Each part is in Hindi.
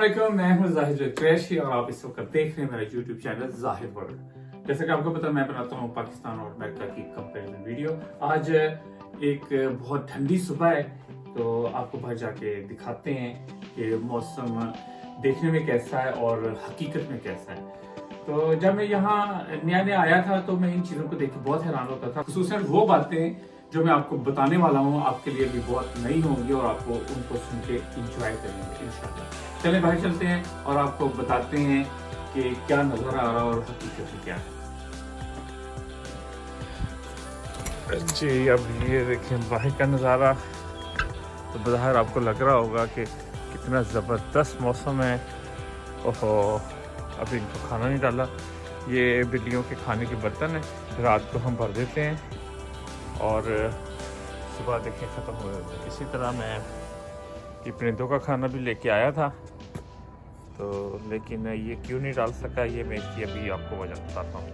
अस्सलामुअलैकुम, मैं हूं जाहिद क्रैशी और आप इस वक्त देख रहे हैं मेरा YouTube चैनल जाहिद वर्ल्ड। जैसे कि आपको पता है, मैं बनाता हूं पाकिस्तान और अमेरिका की कंपैरिजन वीडियो। आज एक बहुत ठंडी सुबह है, तो आपको बाहर जाके दिखाते हैं कि मौसम देखने में कैसा है और हकीकत में कैसा है। तो जब मैं यहाँ नया नया आया था तो मैं इन चीज़ों को देख के बहुत हैरान होता था, खुसूसन वो बातें जो मैं आपको बताने वाला हूँ आपके लिए भी बहुत नई होंगी और आपको उनको सुन के इंजॉय करेंगे इंशाल्लाह। चले बाहर चलते हैं और आपको बताते हैं कि क्या नजर आ रहा है और हकीकत में क्या है। जी, अब ये देखें बाहर का नज़ारा, तो बाहर आपको लग रहा होगा कि कितना ज़बरदस्त मौसम है। ओहो, अभी इनको खाना नहीं डाला। ये बिल्लियों के खाने के बर्तन है, रात को हम भर देते हैं और सुबह देखें ख़त्म हो जाता है। इसी तरह मैं ये परिंदों का खाना भी लेके आया था, तो लेकिन ये क्यों नहीं डाल सका, ये मैं इसकी अभी आपको वजह बताता हूँ।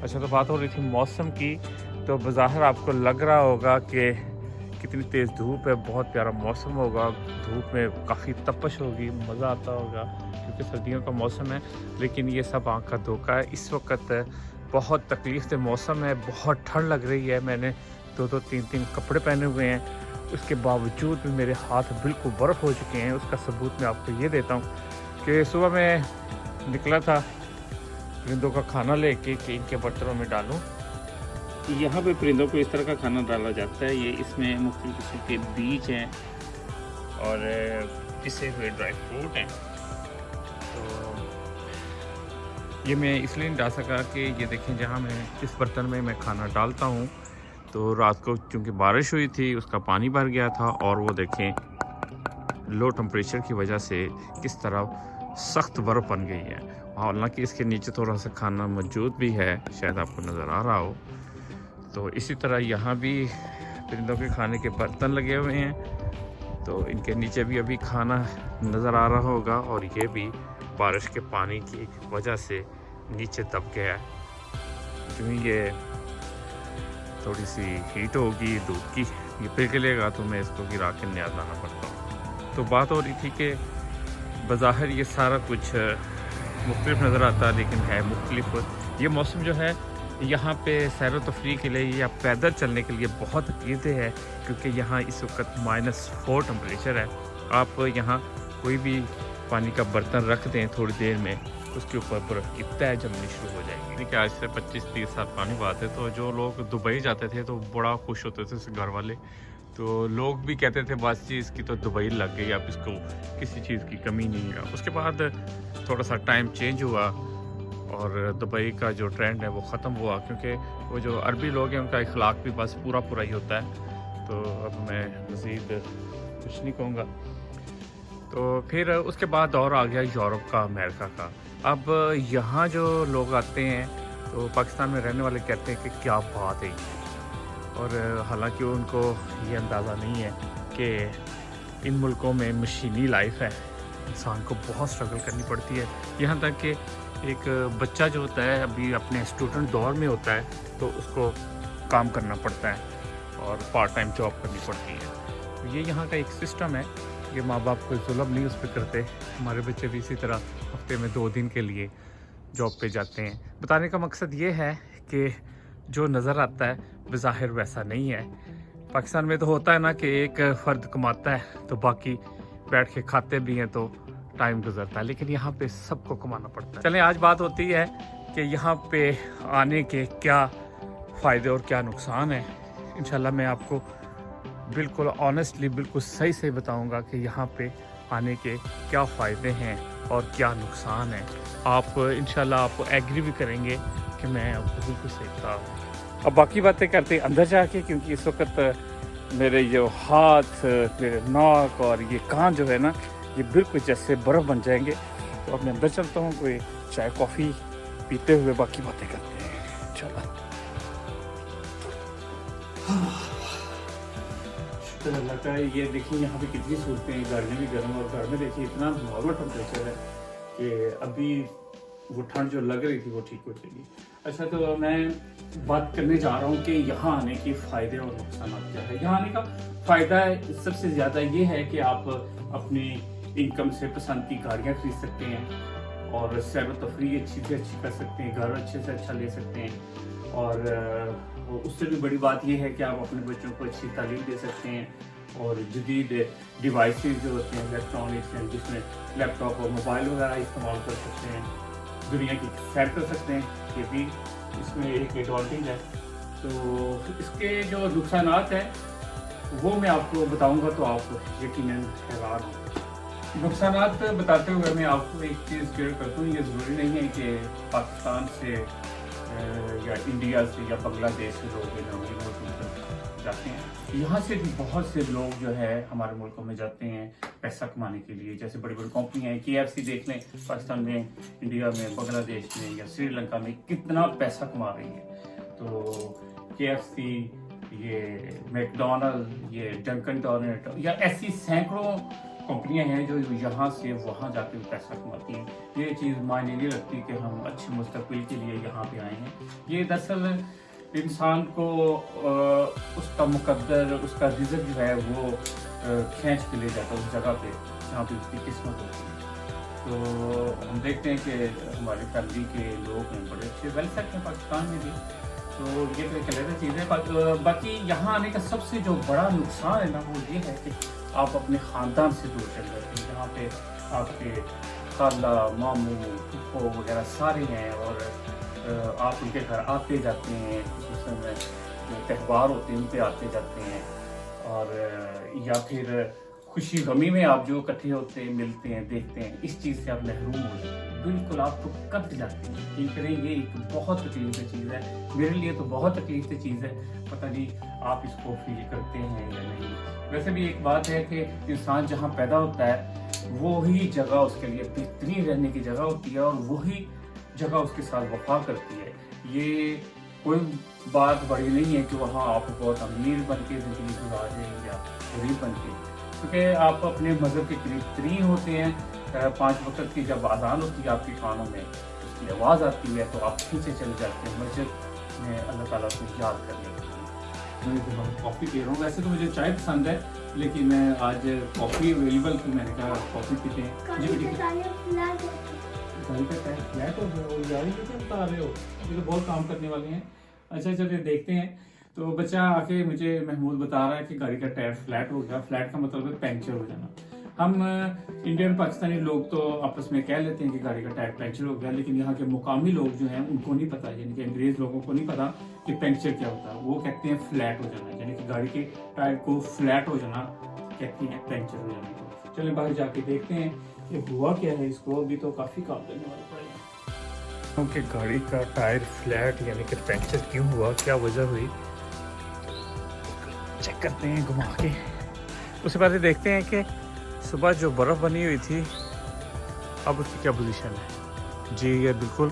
अच्छा, तो बात हो रही थी मौसम की, तो बाज़ाहिर आपको लग रहा होगा कि कितनी तेज़ धूप है, बहुत प्यारा मौसम होगा, धूप में काफ़ी तपश होगी, मज़ा आता होगा क्योंकि सर्दियों का मौसम है। लेकिन ये सब आँख का धोखा है। इस वक्त बहुत तकलीफ़ से मौसम है, बहुत ठंड लग रही है। मैंने दो तीन कपड़े पहने हुए हैं, उसके बावजूद भी मेरे हाथ बिल्कुल बर्फ़ हो चुके हैं। उसका सबूत मैं आपको ये देता हूँ कि सुबह मैं निकला था परिंदों का खाना लेके कि इनके बर्तनों में डालूँ। यहाँ पे परिंदों को इस तरह का खाना डाला जाता है। ये इसमें मुख्तलिफ किस्म के बीज हैं और पिसे हुए ड्राई फ्रूट हैं। तो ये मैं इसलिए नहीं डाल सका कि ये देखें, जहाँ मैं इस बर्तन में मैं खाना डालता हूँ तो रात को चूँकि बारिश हुई थी, उसका पानी भर गया था और वो देखें लो टेम्परेचर की वजह से किस तरह सख्त बर्फ़ बन गई है। हालांकि इसके नीचे थोड़ा सा खाना मौजूद भी है, शायद आपको नज़र आ रहा हो। तो इसी तरह यहाँ भी परिंदों के खाने के बर्तन लगे हुए हैं, तो इनके नीचे भी अभी खाना नज़र आ रहा होगा और ये भी बारिश के पानी की वजह से नीचे दब गया है। क्योंकि ये थोड़ी सी हीट होगी दूध की, ये पिघलेगा तो मैं इसको गिरा के न्याज लाना पड़ता हूँ। तो बात हो रही थी कि बज़ाहिर ये सारा कुछ मुख्तलिफ नज़र आता है, लेकिन है मुख्तलिफ। ये मौसम जो है यहाँ पे सैर व तफरीह के लिए या पैदल चलने के लिए बहुत अकीदे है, क्योंकि यहाँ इस वक्त -4 टेम्परेचर है। आप यहाँ कोई भी पानी का बर्तन रख दें, थोड़ी देर में उसके ऊपर बर्फ़ की तह जमनी शुरू हो जाएगी। देखिए, आज से 25-30 साल पुरानी बात है, तो जो लोग दुबई जाते थे तो बड़ा खुश होते थे उसके घर वाले। तो लोग भी कहते थे बस जी इसकी तो दुबई लग गई, अब इसको किसी चीज़ की कमी नहीं है। उसके बाद थोड़ा सा टाइम चेंज हुआ और दुबई का जो ट्रेंड है वो ख़त्म हुआ, क्योंकि वो जो अरबी लोग हैं उनका इखलाक भी बस पूरा ही होता है। तो अब मैं मज़ीद कुछ नहीं कहूँगा। तो फिर उसके बाद और आ गया यूरोप का, अमेरिका का। अब यहाँ जो लोग आते हैं तो पाकिस्तान में रहने वाले कहते हैं कि क्या बात है, और हालांकि उनको ये अंदाज़ा नहीं है कि इन मुल्कों में मशीनी लाइफ है, इंसान को बहुत स्ट्रगल करनी पड़ती है। यहाँ तक कि एक बच्चा जो होता है अभी अपने स्टूडेंट दौर में होता है तो उसको काम करना पड़ता है और पार्ट टाइम जॉब करनी पड़ती है। तो ये यहाँ का एक सिस्टम है कि माँ बाप कोई जुल्म नहीं उस पर करते। हमारे बच्चे भी इसी तरह हफ्ते में 2 दिन के लिए जॉब पे जाते हैं। बताने का मकसद ये है कि जो नज़र आता है बज़ाहिर वैसा नहीं है। पाकिस्तान में तो होता है ना कि एक फ़र्द कमाता है तो बाकी बैठ के खाते भी हैं, तो टाइम गुजरता है, लेकिन यहाँ पे सबको कमाना पड़ता है। चलें, आज बात होती है कि यहाँ पे आने के क्या फ़ायदे और क्या नुकसान है। इंशाल्लाह मैं आपको बिल्कुल ऑनेस्टली, बिल्कुल सही से बताऊंगा कि यहाँ पे आने के क्या फ़ायदे हैं और क्या नुकसान है। आप इंशाल्लाह आप एग्री भी करेंगे कि मैं आपको बिल्कुल सही बता रहा हूँ। अब बाकी बातें करते हैं अंदर जाके, क्योंकि इस वक्त मेरे जो हाथ, मेरे नाक और ये कान जो है ना, ये बिल्कुल जैसे बर्फ़ बन जाएंगे। तो अब मैं अंदर चलता हूँ, कोई चाय कॉफ़ी पीते हुए बाकी बातें करते हैं। चलो, शुक्र अल्लाह का। ये देखिए यहाँ पे कितनी सूरतें हैं, घर में भी गर्म और घर में देखिए इतना नॉर्मल टेम्परेचर है कि अभी वो ठंड जो लग रही थी वो ठीक हो जाएगी। अच्छा, तो मैं बात करने जा रहा हूँ कि यहाँ आने के फ़ायदे और नुकसान क्या है। यहाँ आने का फ़ायदा सबसे ज़्यादा ये है कि आप अपनी इनकम से पसंद की गाड़ियाँ खरीद सकते हैं और सैर व तफरी अच्छी से अच्छी कर सकते हैं, घर अच्छे से अच्छा ले सकते हैं। और उससे भी बड़ी बात यह है कि आप अपने बच्चों को अच्छी तालीम दे सकते हैं और जदीद डिवाइसेस जो होते हैं इलेक्ट्रॉनिक्स हैं, जिसमें लैपटॉप और मोबाइल वगैरह इस्तेमाल कर सकते हैं, दुनिया की सैर कर सकते हैं। ये भी इसमें एक एडवांटेज है। तो इसके जो नुकसानात हैं वो मैं आपको बताऊंगा तो आप यकीनन हैरान हो। नुकसानात बताते हुए मैं आपको एक चीज़ क्लियर करता हूँ, ये ज़रूरी नहीं है कि पाकिस्तान से या इंडिया से या बांग्लादेश से लोग जाते हैं। यहाँ से भी बहुत से लोग जो है हमारे मुल्कों में जाते हैं पैसा कमाने के लिए। जैसे बड़ी बड़ी कंपनियाँ हैं, KFC देख लें, पाकिस्तान में, इंडिया में, बांग्लादेश में या श्रीलंका में कितना पैसा कमा रही है। तो KFC, ये मैकडोनल्ड, ये डंकन डोनट या ऐसी सैकड़ों कंपनियां हैं जो यहाँ से वहाँ जाके पैसा कमाती हैं। ये चीज़ मायने नहीं रखती कि हम अच्छे मुस्तकबिल के लिए यहाँ पे आए हैं। ये दरअसल इंसान को उसका मुकद्दर, उसका रिज़्क जो है वो खींच के ले जाता है उस जगह पे जहाँ पे उसकी किस्मत होती है। तो हम देखते हैं कि हमारी फैमिली के लोग हैं बड़े अच्छे वेल सेट हैं पाकिस्तान में भी। तो ये तो एक अलग चीज़ है। बाकी यहाँ आने का सबसे जो बड़ा नुकसान है ना वो ये है कि आप अपने ख़ानदान से दूर चले जाते हैं। यहाँ पे आपके खाला, मामू, फूफो वगैरह सारे हैं और आप उनके घर आते जाते हैं, उसमें जो त्यौहार होते हैं उन पे आते जाते हैं। और या फिर खुशी गमी में आप जो इकट्ठे होते हैं, मिलते हैं, देखते हैं, इस चीज़ से आप महरूम हो जाते हैं, बिल्कुल आप तो कट जाते हैं। फील करें ये एक बहुत तकलीफ की चीज़ है, मेरे लिए तो बहुत तकलीफ की चीज़ है। पता नहीं आप इसको फील करते हैं या नहीं। वैसे भी एक बात है कि इंसान जहाँ पैदा होता है वही जगह उसके लिए बेहतरीन रहने की जगह होती है और वही जगह उसके साथ वफा करती है। ये कोई बात बड़ी नहीं है कि वहाँ आप बहुत अमीर बन के ज़िंदगी गुजार जाएंगे या गरीब बन के, क्योंकि आप अपने मज़हब के करीब तरीन होते हैं। 5 वक्त की जब आज़ान होती है आपके कानों में, उसकी आवाज़ आती है तो आप पीछे चले जाते हैं मस्जिद में अल्लाह ताला को याद करने के लिए। मैं कॉफ़ी पी रहा हूँ। वैसे तो मुझे चाय पसंद है, लेकिन आज कॉफ़ी अवेलेबल थी, मैंने कहा कॉफ़ी पीते हैं। जी बेटी गाड़ी का टायर फ्लैट हो गया, वो गाड़ी कैसे बता रहे हो? ये तो बहुत काम करने वाले हैं। अच्छा चलिए देखते हैं। तो बच्चा आके मुझे महमूद बता रहा है कि गाड़ी का टायर फ्लैट हो गया। फ्लैट का मतलब है पंचर हो जाना। हम इंडियन पाकिस्तानी लोग तो आपस में कह लेते हैं कि गाड़ी का टायर पंचर हो गया, लेकिन यहाँ के मुकामी लोग जो हैं उनको नहीं पता, यानी कि अंग्रेज लोगों को नहीं पता कि पंचर क्या होता है। वो कहते हैं फ्लैट हो जाना, यानी कि गाड़ी के टायर को फ्लैट हो जाना कहते हैं पंचर हो जाने को। चलिए बाहर जाके देखते हैं कि हुआ क्या है इसको। अभी तो काफ़ी काम करने वाला पड़ेगा क्योंकि गाड़ी का टायर फ्लैट यानी कि पंचर क्यों हुआ, क्या वजह हुई, चेक करते हैं घुमा के। उसके बाद देखते हैं कि सुबह जो बर्फ़ बनी हुई थी अब उसकी क्या पोजीशन है। जी ये बिल्कुल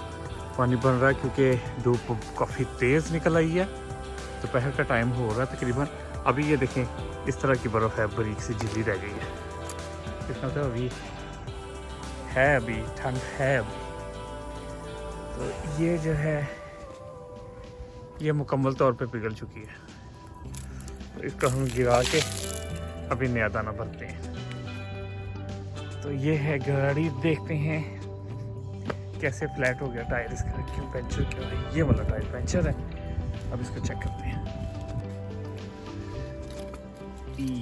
पानी बन रहा है क्योंकि धूप काफ़ी तेज़ निकल आई है। दोपहर का टाइम हो रहा है तकरीबन। अभी ये देखें इस तरह की बर्फ़ है, बारीक सी झिल्ली रह गई है। इतना तो अभी है, अभी ठंड है अभी। तो ये जो है ये मुकम्मल तौर पे पिघल चुकी है। तो इसको हम गिरा के अभी नया दाना भरते हैं। तो ये है गाड़ी, देखते हैं कैसे फ्लैट हो गया टायर इसका, क्यों पंचर क्यों है। ये वाला टायर पंचर है, अब इसको चेक करते हैं।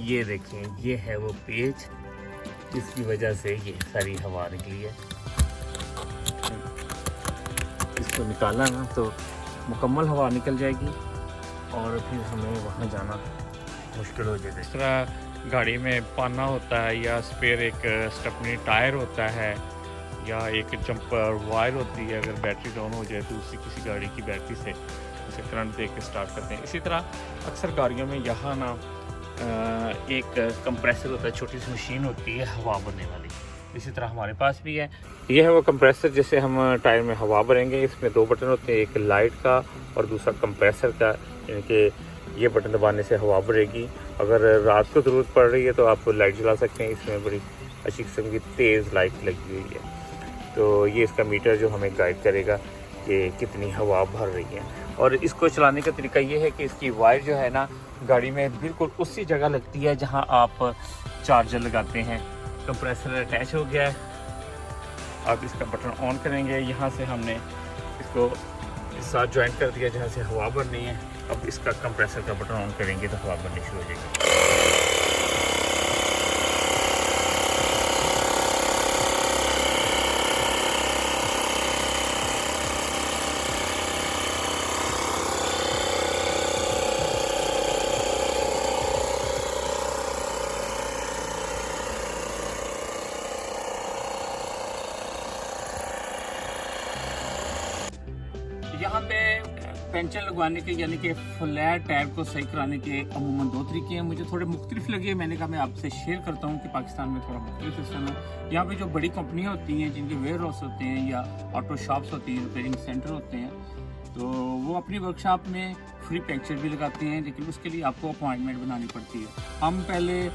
ये देखें ये है वो पेच जिसकी वजह से ये सारी हवा निकली है। इसको निकाला ना तो मुकम्मल हवा निकल जाएगी और फिर हमें वहाँ जाना मुश्किल हो जाएगा। इस तरह गाड़ी में पाना होता है या स्पेयर एक स्टेपनी टायर होता है या एक जंपर वायर होती है। अगर बैटरी डाउन हो जाए तो दूसरी किसी गाड़ी की बैटरी से उसे करंट दे के स्टार्ट करते हैं। इसी तरह अक्सर गाड़ियों में यहाँ ना एक कंप्रेसर होता है, छोटी सी मशीन होती है हवा भरने वाली। इसी तरह हमारे पास भी है। ये है वो कंप्रेसर जिससे हम टायर में हवा भरेंगे। इसमें 2 बटन होते हैं, एक लाइट का और दूसरा कंप्रेसर का, यानी कि ये बटन दबाने से हवा भरेगी। अगर रात को ज़रूरत पड़ रही है तो आप लाइट जला सकते हैं। इसमें बड़ी अच्छी किस्म की तेज़ लाइट लगी हुई है। तो ये इसका मीटर जो हमें गाइड करेगा कि कितनी हवा भर रही है। और इसको चलाने का तरीका ये है कि इसकी वायर जो है ना गाड़ी में बिल्कुल उसी जगह लगती है जहां आप चार्जर लगाते हैं। कंप्रेसर अटैच हो गया है। अब इसका बटन ऑन करेंगे, यहाँ से हमने इसको इस साथ ज्वाइन कर दिया जहाँ से हवा भरनी है। अब इसका कंप्रेसर का बटन ऑन करेंगे तो हवा भरनी शुरू हो जाएगी। यहाँ पे पंचर लगवाने के यानी कि फ्लैट टायर को सही कराने के अमूमन 2 तरीके हैं। मुझे थोड़े मुख्तलिफ लगे, मैंने कहा मैं आपसे शेयर करता हूँ कि पाकिस्तान में थोड़ा मुख्तलिफ सिस्टम है। यहाँ पे जो बड़ी कंपनियाँ होती हैं जिनके वेयर हाउस होते हैं या ऑटो शॉप्स होती हैं, रिपेयरिंग सेंटर होते हैं, तो वो अपनी वर्कशॉप में फ्री पंचर भी लगाते हैं, लेकिन उसके लिए आपको अपॉइंटमेंट बनानी पड़ती है। हम पहले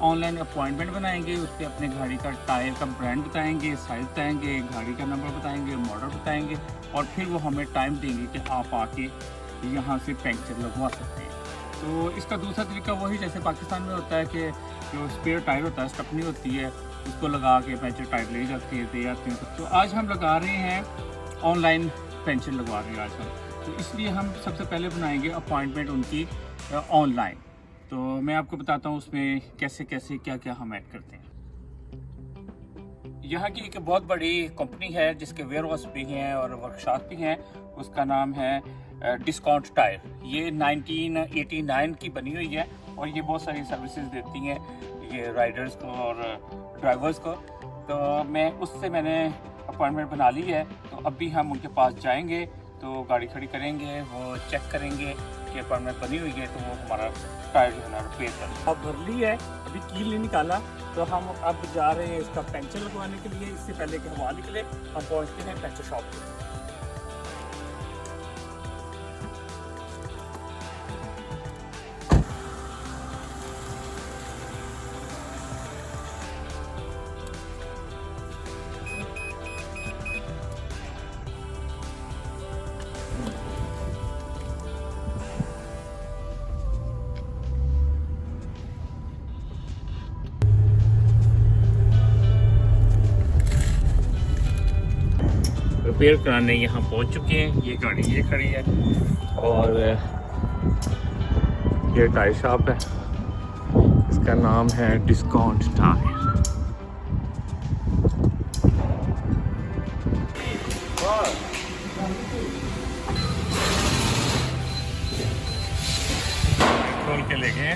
ऑनलाइन अपॉइंटमेंट बनाएंगे, उस पर अपने गाड़ी का टायर का ब्रांड बताएंगे, साइज़ बताएंगे, गाड़ी का नंबर बताएंगे, मॉडल बताएंगे, और फिर वो हमें टाइम देंगे कि आप आके यहाँ से पंचर लगवा सकते हैं। तो इसका दूसरा तरीका वही जैसे पाकिस्तान में होता है कि जो स्पेयर टायर होता है, स्टपनी होती है, उसको लगा के पंचर टायर ले जाती है, दे जाते हैं। तो आज हम लगा रहे हैं ऑनलाइन पंचर लगवा रहे हैं आज हम। तो इसलिए हम सबसे पहले बनाएंगे अपॉइंटमेंट उनकी ऑनलाइन। तो मैं आपको बताता हूँ उसमें कैसे कैसे क्या क्या हम ऐड करते हैं। यहाँ की एक बहुत बड़ी कंपनी है जिसके वेयर हाउस भी हैं और वर्कशॉप भी हैं, उसका नाम है डिस्काउंट टायर। ये 1989 की बनी हुई है और ये बहुत सारी सर्विसेज देती हैं ये राइडर्स को और ड्राइवर्स को। तो मैंने अपॉइंटमेंट बना ली है, तो अभी हम उनके पास जाएंगे, तो गाड़ी खड़ी करेंगे, वो चेक करेंगे कि अपॉइंटमेंट बनी हुई है, तो वो हमारा टायर जो है ना रिपेयर कर। अब भर ली है, अभी कील नहीं निकाला, तो हम अब जा रहे हैं इसका पंचर लगवाने के लिए। इससे पहले कि हवा निकले हम पहुंचते हैं पंचर शॉप पे। रिपेयर कराने यहाँ पहुँच चुके हैं। ये गाड़ी ये खड़ी है और ये टायर शॉप है, इसका नाम है डिस्काउंट टायर। खोल के ले गए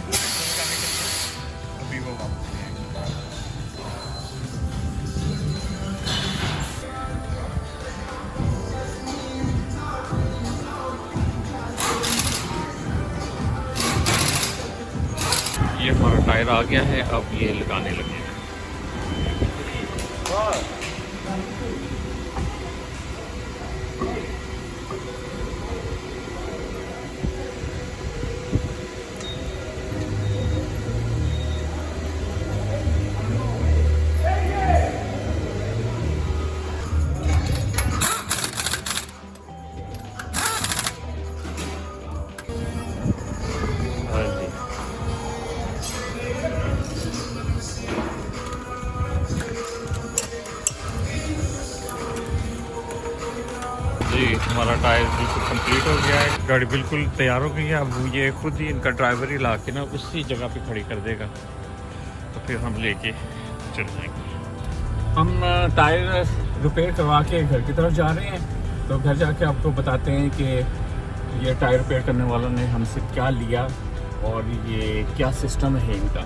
अभी वो वापस। ये हमारा टायर आ गया है, अब ये लगाने लगे। जी हमारा टायर बिल्कुल कंप्लीट हो गया है, गाड़ी बिल्कुल तैयार हो गई है। अब ये खुद ही इनका ड्राइवर ही ला के ना उसी जगह पे खड़ी कर देगा, तो फिर हम लेके चल जाएंगे। हम टायर रिपेयर करवा के घर की तरफ जा रहे हैं, तो घर जाके आपको बताते हैं कि ये टायर रिपेयर करने वालों ने हमसे क्या लिया और ये क्या सिस्टम है इनका।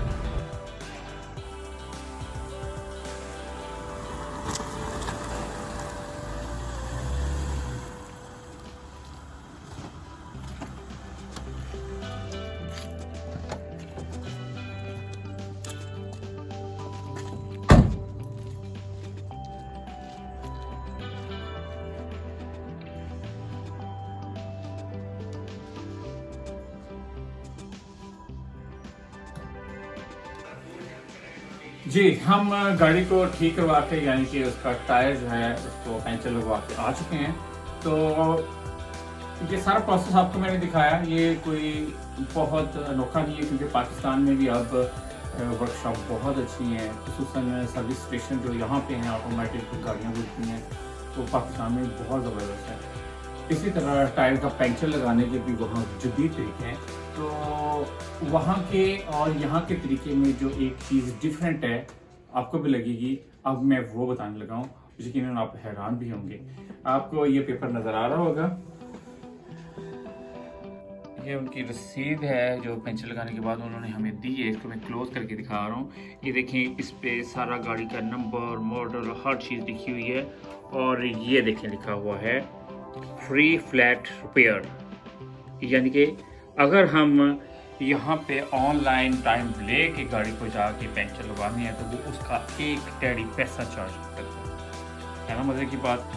जी हम गाड़ी को ठीक करवा के यानी कि उसका टायर जो है उसको पंचर लगवा के आ चुके हैं। तो ये सारा प्रोसेस आपको मैंने दिखाया, ये कोई बहुत अनोखा नहीं है क्योंकि पाकिस्तान में भी अब वर्कशॉप बहुत अच्छी हैं, खुसूसन सर्विस स्टेशन जो यहाँ पे हैं ऑटोमेटिक गाड़ियाँ मिलती हैं, तो पाकिस्तान में बहुत ज़बरदस्त है। इसी तरह टायर का पंक्चर लगाने के भी वहाँ जदीद तरीके हैं। तो वहाँ के और यहाँ के तरीके में जो एक चीज़ डिफरेंट है आपको भी लगेगी, अब मैं वो बताने लगा हूँ, यकीनन आप हैरान भी होंगे। आपको ये पेपर नज़र आ रहा होगा, ये उनकी रसीद है जो पंचर लगाने के बाद उन्होंने हमें दी है। इसको मैं क्लोज करके दिखा रहा हूँ। ये देखें, इस पे सारा गाड़ी का नंबर, मॉडल, हर चीज़ लिखी हुई है। और ये देखें लिखा हुआ है फ्री फ्लैट रिपेयर, यानी कि अगर हम यहाँ पे ऑनलाइन टाइम ले के गाड़ी को जाके पंचर लगवानी है तो वो उसका एक टेढ़ी पैसा चार्ज करता है ना। मज़े की बात।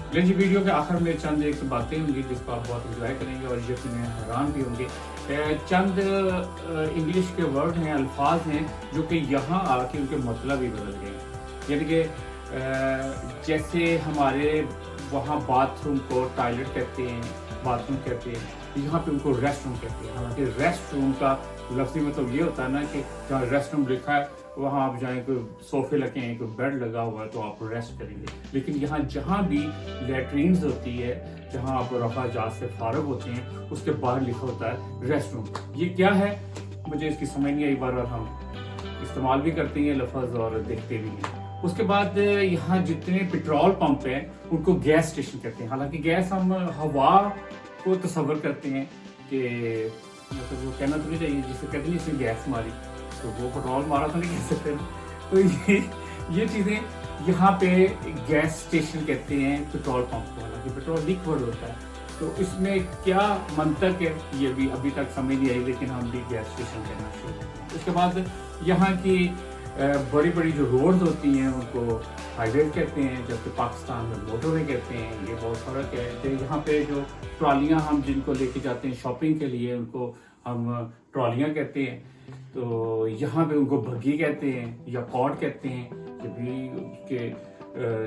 लेकिन जी वीडियो के आखिर में चंद एक बातें होंगी जिसको आप बहुत इंजॉय करेंगे और यकीन हैरान भी होंगे। चंद इंग्लिश के वर्ड हैं, अल्फाज हैं जो कि यहाँ आके उनके मतलब ही बदल गए। यानी कि जैसे हमारे वहाँ बाथरूम को टॉयलेट कहते हैं, बाथरूम कहते हैं, यहाँ पे उनको रेस्ट रूम कहते हैं। हालांकि रेस्ट रूम का लफ्ज़ी मतलब ये होता है ना कि जहाँ रेस्ट रूम लिखा है वहाँ आप जाएं, कोई सोफे लगे हैं, कोई बेड लगा हुआ है तो आप रेस्ट करेंगे। लेकिन यहाँ जहाँ भी लेटरीन्स होती है, जहाँ आप रफा जात से फारग होते हैं, उसके बाहर लिखा होता है रेस्ट रूम। ये क्या है मुझे इसकी समझ नहीं आई, बार हम इस्तेमाल भी करते हैं लफ्ज़ और देखते भी हैं। उसके बाद यहाँ जितने पेट्रोल पंप हैं उनको गैस स्टेशन कहते हैं। हालांकि गैस हम हवा को तस्वर करते हैं कि मतलब वो कहना तो नहीं चाहिए, जिसे कहते हैं इसने गैस मारी तो वो पेट्रोल मारा तो नहीं कह सकते ना। तो ये चीज़ें यहाँ पे गैस स्टेशन कहते हैं पेट्रोल पंप को। हालांकि पेट्रोल लिक्विड होता है, तो इसमें क्या मंतक है ये भी अभी तक समझ नहीं आई, लेकिन हम भी गैस स्टेशन कहना शुरू करते। उसके बाद यहाँ की बड़ी बड़ी जो रोड्स होती हैं उनको हाईवे कहते हैं, जबकि पाकिस्तान में मोटरवे कहते हैं। ये बहुत फ़र्क है। तो यहाँ पे जो ट्रॉलियाँ हम जिनको लेके जाते हैं शॉपिंग के लिए उनको हम ट्रॉलियाँ कहते हैं। तो यहाँ पे उनको बग्गी कहते हैं या कॉड कहते हैं। ये भी उसके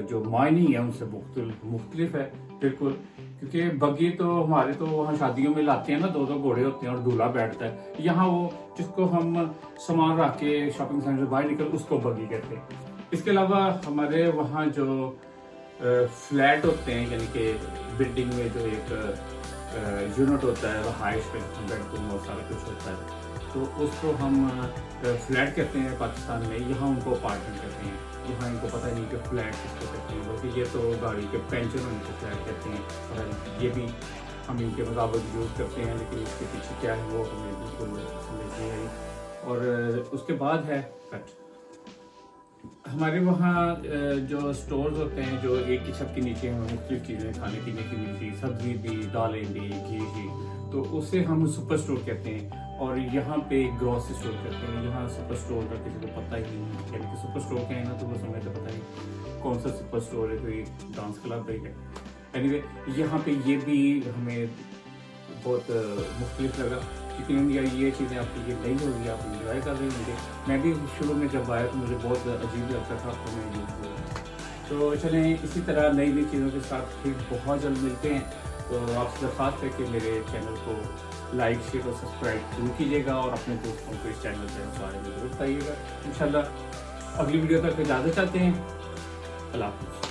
जो मायने है उनसे मुख्तलिफ है बिल्कुल, क्योंकि बग्गी तो हमारे तो वहाँ शादियों में लाते हैं ना, दो घोड़े होते हैं और दूल्हा बैठता है। यहाँ वो जिसको हम सामान रख के शॉपिंग सेंटर बाहर निकल उसको बग्गी कहते हैं। इसके अलावा हमारे वहाँ जो फ्लैट होते हैं, यानी कि बिल्डिंग में जो एक यूनिट होता है, रहाइश पे बेडरूम और सारा कुछ होता है, तो उसको हम फ्लैट कहते हैं पाकिस्तान में। यहाँ उनको अपार्टमेंट कहते हैं। यहाँ इनको पता नहीं कि फ्लैट किसको कहते हैं, बल्कि ये तो गाड़ी के पेंचर होने को फ्लैट कहते हैं। और ये भी हम इनके मुताबिक यूज़ करते हैं, लेकिन इसके पीछे क्या है वो हमें बिल्कुल समझ नहीं आई। और उसके बाद है कट। हमारे वहाँ जो स्टोर्स होते हैं जो एक ही छत के नीचे हमें मुख्तलिफ चीज़ें खाने पीने की मिलती, सब्जी भी, दालें भी, घी भी, तो उसे हम सुपर स्टोर कहते हैं। और यहाँ पे ग्रोसरी स्टोर कहते हैं। यहाँ सुपर स्टोर का किसी को पता ही नहीं, यानी कि सुपर स्टोर क्या है ना तो वो समय तो पता नहीं कौन सा सुपर स्टोर है, कोई डांस क्लब है। एनीवे यहाँ पे ये भी हमें बहुत मुख्तलिफ लगा, क्योंकि यार ये चीज़ें आपकी ये नहीं होगी, आप इंजॉय कर रहे होंगे। मैं भी शुरू में जब आया तो मुझे बहुत अजीब लगता था, तो मैं यूज़ हुआ। तो चलें इसी तरह नई नई चीज़ों के साथ फिर बहुत जल्द मिलते हैं। तो आपसे दरख्वास्त है कि मेरे चैनल को लाइक, शेयर और सब्सक्राइब जरूर कीजिएगा और अपने दोस्तों को इस चैनल के बारे में जरूर बताइएगा। इंशाल्लाह अगली वीडियो तक इजाज़त चाहते हैं। अल्लाह हाफ़िज़।